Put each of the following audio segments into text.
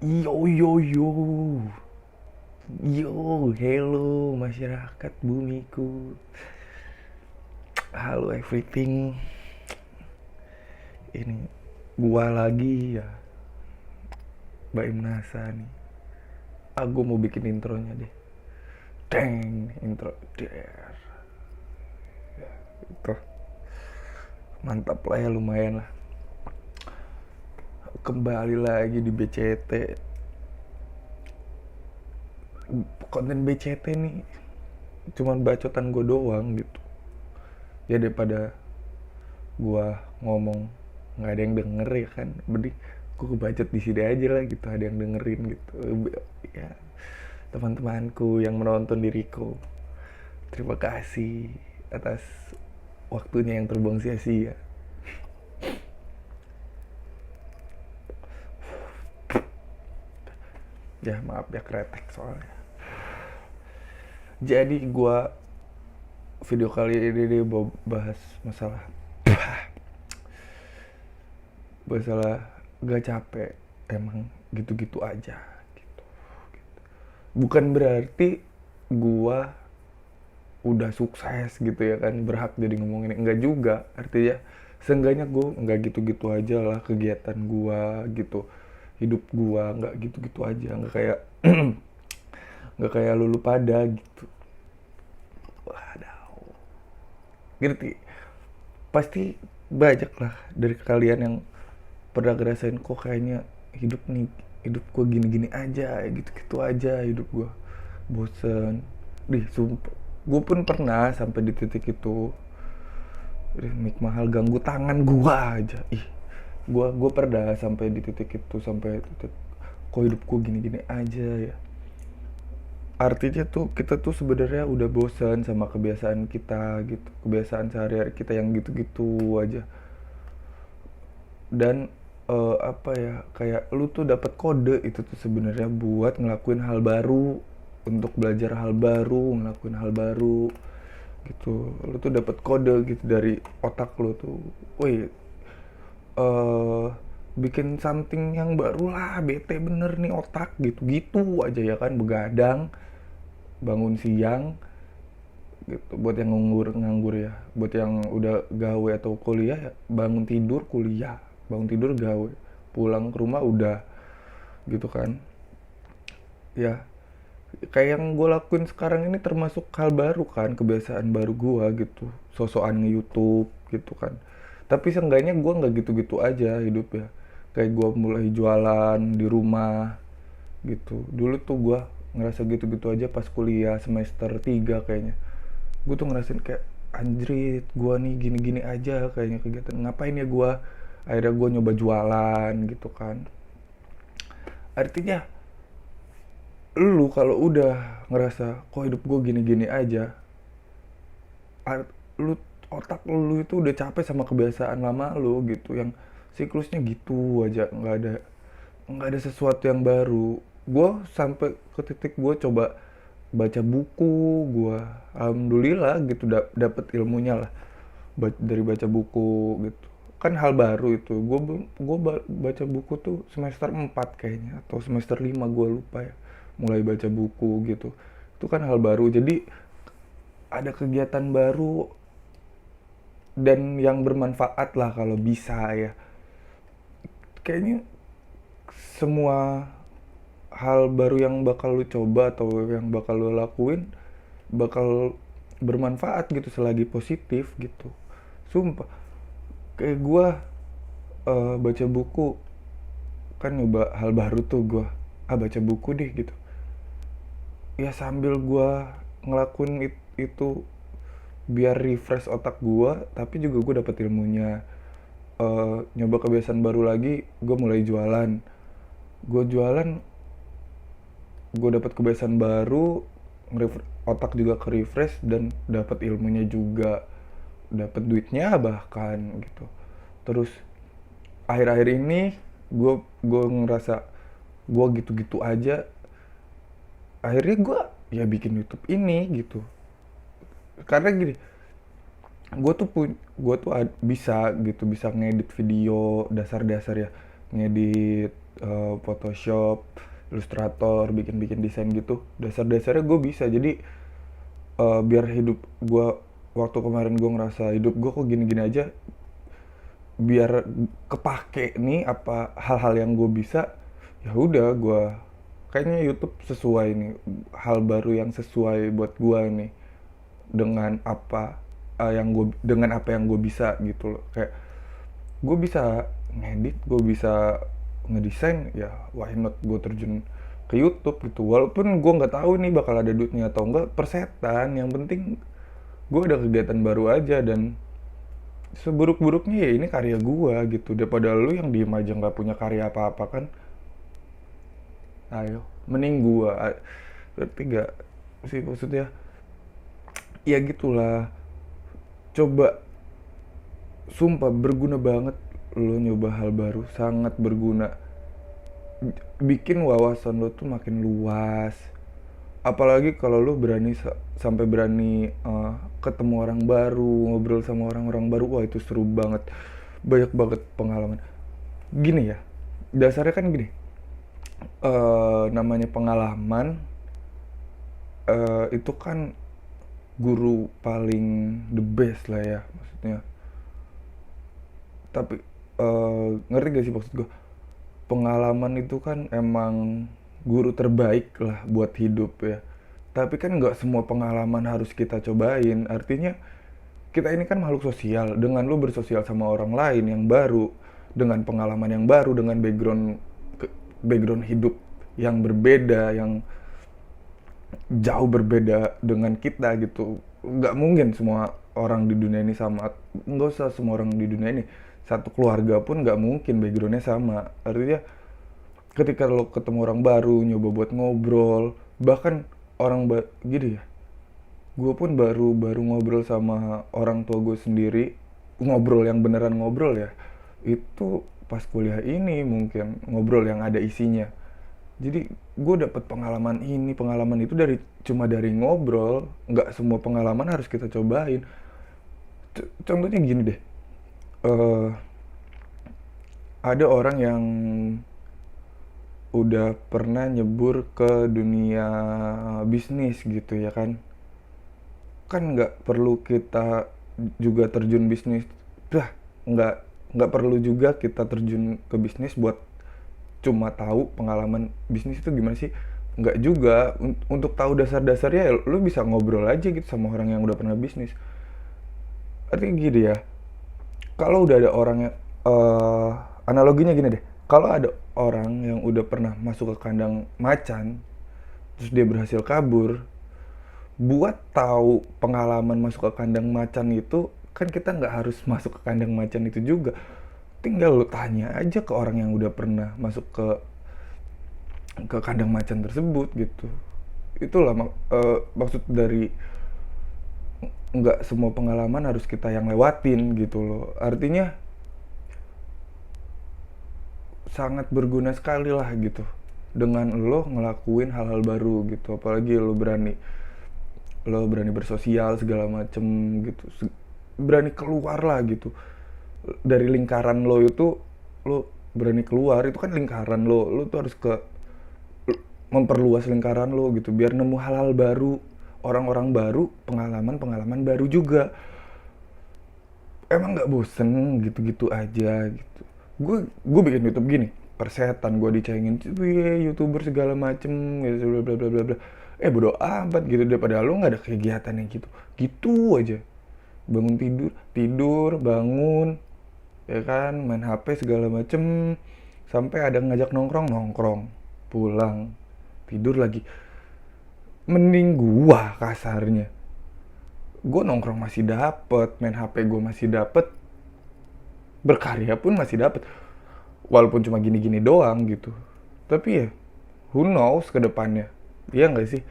Yo yo yo. Yo, hello masyarakat bumiku. Halo everything. Ini gua lagi ya, Baim Nasa nih. Aku mau bikin intronya deh. Deng, intro. Der. Itu mantap lah ya, lumayan lah. Kembali lagi di BCT. Konten BCT nih cuman bacotan gue doang gitu. Ya daripada gua ngomong nggak ada yang denger ya kan, mending gue kebacot di sini aja lah gitu, ada yang dengerin gitu ya. Teman-temanku yang menonton diriku, terima kasih atas waktunya yang terbuang sia-sia. Ya maaf ya, kretek soalnya. Jadi gua video kali ini dia bahas masalah masalah gak capek, emang gitu-gitu aja gitu. Bukan berarti gua udah sukses gitu ya kan, berhak jadi ngomongin, enggak juga. Artinya seenggaknya gue nggak gitu-gitu aja lah kegiatan gua gitu, hidup gua nggak gitu-gitu aja, nggak kayak nggak kayak lulu pada gitu. Waduh, ngerti pasti banyak lah dari kalian yang pernah ngerasain, kok kayaknya hidup nih, hidup gua gini-gini aja, gitu-gitu aja hidup gua, bosen. Sumpah gue pun pernah sampai di titik itu. Mic mahal ganggu tangan gua aja. Gua pernah sampai di titik itu, sampai titik kok hidup gua gini-gini aja ya. Artinya tuh kita tuh sebenarnya udah bosan sama kebiasaan kita gitu, kebiasaan sehari-hari kita yang gitu-gitu aja. Dan apa ya, kayak lu tuh dapat kode itu tuh sebenarnya buat ngelakuin hal baru, untuk belajar hal baru, ngelakuin hal baru gitu. Lu tuh dapat kode gitu dari otak lu tuh, woi, eh bikin something yang baru lah, bete bener nih otak gitu gitu aja ya kan, begadang, bangun siang gitu. Buat yang nganggur ya, buat yang udah gawe atau kuliah ya, bangun tidur kuliah, bangun tidur gawe, pulang ke rumah udah gitu kan ya. Kayak yang gue lakuin sekarang ini termasuk hal baru kan, kebiasaan baru gue gitu, sosokan nge-YouTube gitu kan. Tapi seenggaknya gue nggak gitu-gitu aja hidup ya. Kayak gue mulai jualan di rumah gitu. Dulu tuh gue ngerasa gitu-gitu aja pas kuliah semester 3 kayaknya. Gue tuh ngerasain kayak, anjrit gue nih gini-gini aja kayaknya kegiatan, ngapain ya gue. Akhirnya gue nyoba jualan gitu kan. Artinya lu kalau udah ngerasa kok hidup gue gini-gini aja, lu, otak lu itu udah capek sama kebiasaan lama lu gitu, yang siklusnya gitu aja, nggak ada sesuatu yang baru. Gue sampai ke titik gue coba baca buku, gue alhamdulillah gitu dapet ilmunya lah, dari baca buku gitu kan, hal baru itu. Gue baca buku tuh semester 4 kayaknya, atau semester 5 gue lupa ya, mulai baca buku gitu. Itu kan hal baru, jadi ada kegiatan baru dan yang bermanfaat lah kalau bisa ya. Kayaknya semua hal baru yang bakal lu coba atau yang bakal lu lakuin bakal bermanfaat gitu selagi positif gitu. Sumpah, kayak gue baca buku kan, nyoba hal baru tuh gue, baca buku deh gitu ya, sambil gue ngelakuin itu biar refresh otak gue, tapi juga gue dapet ilmunya. Nyoba kebiasaan baru lagi, gue mulai jualan. Gue jualan, gue dapet kebiasaan baru, otak juga ke refresh, dan dapet ilmunya juga, dapet duitnya bahkan gitu. Terus akhir-akhir ini gue ngerasa gue gitu-gitu aja. Akhirnya gue ya bikin YouTube ini gitu. Karena gini, gue tuh bisa gitu, bisa ngedit video dasar-dasar ya, ngedit Photoshop, Illustrator, bikin-bikin desain gitu. Dasar-dasarnya gue bisa. Jadi biar hidup gue, waktu kemarin gue ngerasa hidup gue kok gini-gini aja, biar kepake nih apa hal-hal yang gue bisa, ya udah gue kayaknya YouTube sesuai nih, hal baru yang sesuai buat gue nih dengan apa dengan apa yang gue bisa gitu loh. Kayak gue bisa ngedit, gue bisa ngedesain, ya why not gue terjun ke YouTube gitu. Walaupun gue nggak tahu nih bakal ada duitnya atau enggak, persetan. Yang penting gue ada kegiatan baru aja, dan seburuk-buruknya ya ini karya gue gitu. Daripada lu yang diem aja nggak punya karya apa-apa kan, ayo mending gue. Berarti gak sih maksudnya, ya gitulah. Coba, sumpah berguna banget lo nyoba hal baru, sangat berguna. Bikin wawasan lo tuh makin luas. Apalagi kalau lo berani sampai berani ketemu orang baru, ngobrol sama orang-orang baru, wah itu seru banget. Banyak banget pengalaman. Gini ya, dasarnya kan gini, namanya pengalaman itu kan guru paling the best lah ya, maksudnya. Tapi ngerti gak sih maksud gue? Pengalaman itu kan emang guru terbaik lah buat hidup ya. Tapi kan nggak semua pengalaman harus kita cobain. Artinya kita ini kan makhluk sosial. Dengan lu bersosial sama orang lain yang baru, dengan pengalaman yang baru, dengan background hidup yang berbeda, yang jauh berbeda dengan kita gitu. Nggak mungkin semua orang di dunia ini sama. Nggak usah semua orang di dunia ini, satu keluarga pun nggak mungkin backgroundnya sama. Artinya ketika lo ketemu orang baru, nyoba buat ngobrol, bahkan gini ya, gue pun baru ngobrol sama orang tua gue sendiri, ngobrol yang beneran ngobrol ya, itu pas kuliah ini, mungkin ngobrol yang ada isinya. Jadi gue dapet pengalaman ini, pengalaman itu cuma dari ngobrol. Nggak semua pengalaman harus kita cobain. Contohnya gini deh, eh ada orang yang udah pernah nyebur ke dunia bisnis gitu ya kan. Kan nggak perlu kita juga terjun bisnis. Dah, nggak nggak perlu juga kita terjun ke bisnis buat cuma tahu pengalaman bisnis itu gimana sih. Nggak juga. Untuk tahu dasar-dasarnya ya lu bisa ngobrol aja gitu sama orang yang udah pernah bisnis. Artinya gini ya, kalau udah ada orang yang analoginya gini deh, kalau ada orang yang udah pernah masuk ke kandang macan terus dia berhasil kabur, buat tahu pengalaman masuk ke kandang macan itu kan kita nggak harus masuk ke kandang macan itu juga, tinggal lu tanya aja ke orang yang udah pernah masuk ke kandang macan tersebut gitu. Itulah maksud dari nggak semua pengalaman harus kita yang lewatin gitu loh. Artinya sangat berguna sekali lah gitu dengan lo ngelakuin hal-hal baru gitu. Apalagi lo berani bersosial segala macem gitu, berani keluar lah gitu dari lingkaran lo itu. Lo berani keluar, itu kan lingkaran lo tuh harus memperluas lingkaran lo gitu biar nemu hal-hal baru, orang-orang baru, pengalaman baru juga. Emang nggak bosen gitu-gitu aja gitu. Gue bikin YouTube gini, persetan gue dicengin, YouTuber segala macem gitu, bla bla bla bla. Bodo amat gitu, daripada lo nggak ada kegiatan yang gitu aja. Bangun tidur bangun, ya kan, main HP segala macem, sampai ada ngajak nongkrong, pulang tidur lagi. Mending gua kasarnya, gue nongkrong masih dapet, main HP gue masih dapet, berkarya pun masih dapet, walaupun cuma gini-gini doang gitu. Tapi ya who knows ke depannya, iya nggak sih?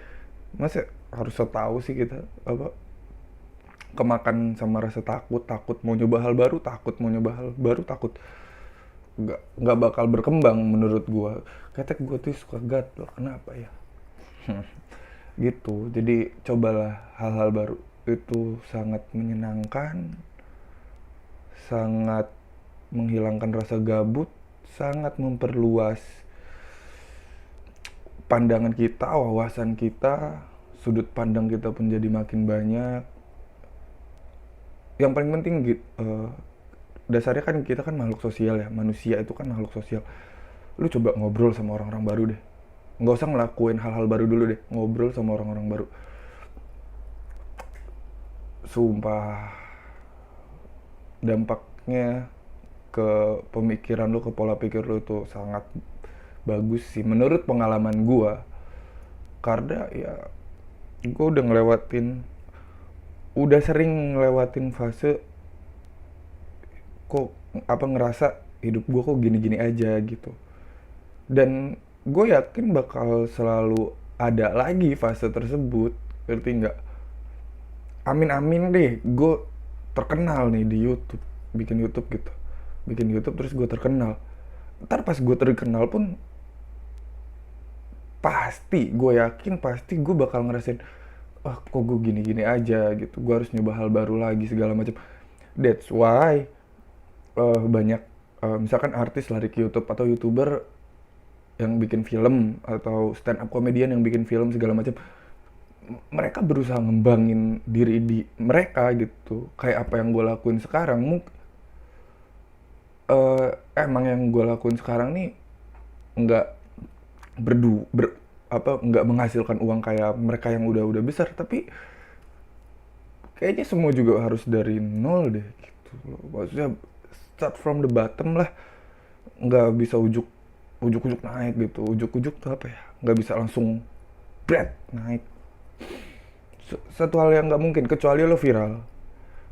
Masa harus tahu sih kita apa, kemakan sama rasa takut mau nyoba hal baru, takut nggak bakal berkembang menurut gue. Kata gue tuh suka gatel, kenapa ya? Gitu. Jadi cobalah hal-hal baru, itu sangat menyenangkan, sangat menghilangkan rasa gabut, sangat memperluas pandangan kita, wawasan kita, sudut pandang kita pun jadi makin banyak. Yang paling penting dasarnya kan kita kan makhluk sosial ya, manusia itu kan makhluk sosial. Lu coba ngobrol sama orang-orang baru deh, nggak usah ngelakuin hal-hal baru dulu deh, ngobrol sama orang-orang baru. Sumpah, dampaknya ke pemikiran lu, ke pola pikir lu itu sangat bagus sih menurut pengalaman gua. Karena ya gua udah sering ngelewatin fase kok ngerasa hidup gua kok gini-gini aja gitu. Dan gue yakin bakal selalu ada lagi fase tersebut, ngerti nggak? Amin deh, gue terkenal nih di YouTube, bikin YouTube gitu, bikin YouTube terus gue terkenal. Ntar pas gue terkenal pun gue yakin pasti gue bakal ngerasain, kok gue gini-gini aja gitu, gue harus nyoba hal baru lagi segala macam. That's why banyak misalkan artis lari ke YouTube atau YouTuber yang bikin film atau stand up comedian yang bikin film segala macam, mereka berusaha ngembangin diri di mereka gitu, kayak apa yang gue lakuin sekarang. Emang yang gue lakuin sekarang nih nggak nggak menghasilkan uang kayak mereka yang udah besar, tapi kayaknya semua juga harus dari nol deh gitu loh. Maksudnya start from the bottom lah, nggak bisa ujuk naik gitu. Ujuk tuh apa ya, nggak bisa langsung naik. Satu hal yang nggak mungkin kecuali lo viral,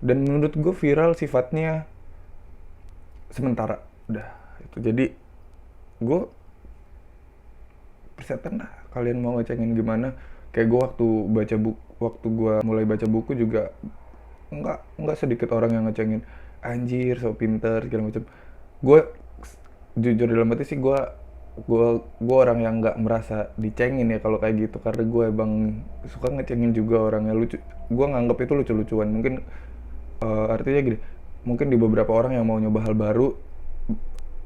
dan menurut gue viral sifatnya sementara udah itu. Jadi gue persetan lah, kalian mau ngecengin gimana. Kayak gue waktu gue mulai baca buku juga nggak sedikit orang yang ngecengin, anjir so pinter segala macam. Gue jujur dalam hati sih, gue orang yang nggak merasa dicengin ya kalau kayak gitu, karena gue emang suka ngecengin juga orangnya. Lucu, gue nganggap itu lucu-lucuan mungkin. Artinya gini, mungkin di beberapa orang yang mau nyoba hal baru,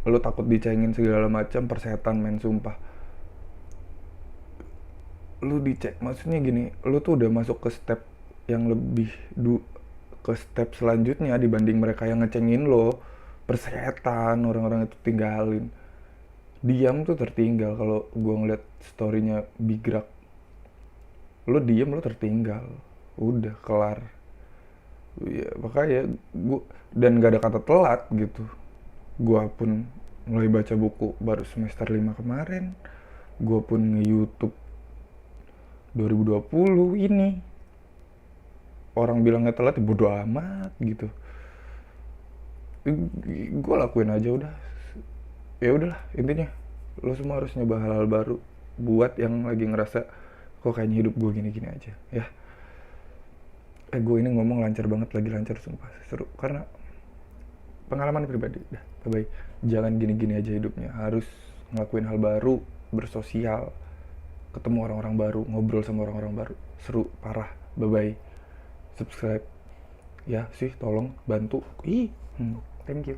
lu takut dicengin segala macam, persetan men, sumpah. Lu dicek, maksudnya gini, lu tuh udah masuk ke step yang lebih ke step selanjutnya dibanding mereka yang ngecengin lo. Persetan, orang-orang itu tinggalin, diam tuh tertinggal. Kalau gue ngeliat storynya Bigrak, lo diam lo tertinggal, udah kelar ya. Makanya gue, dan gak ada kata telat gitu. Gue pun mulai baca buku baru semester 5 kemarin. Gue pun nge-YouTube 2020 ini. Orang bilangnya telat ya bodo amat gitu. Gue lakuin aja udah. Ya udahlah, intinya lo semua harus nyoba hal-hal baru buat yang lagi ngerasa kok kayaknya hidup gue gini-gini aja ya. Gue ini ngomong lancar banget, lagi lancar sumpah, seru karena pengalaman pribadi. Dah, bye. Jangan gini-gini aja hidupnya, harus ngelakuin hal baru, bersosial, ketemu orang-orang baru, ngobrol sama orang-orang baru, seru parah. Bye. Subscribe ya sih, tolong bantu. Thank you.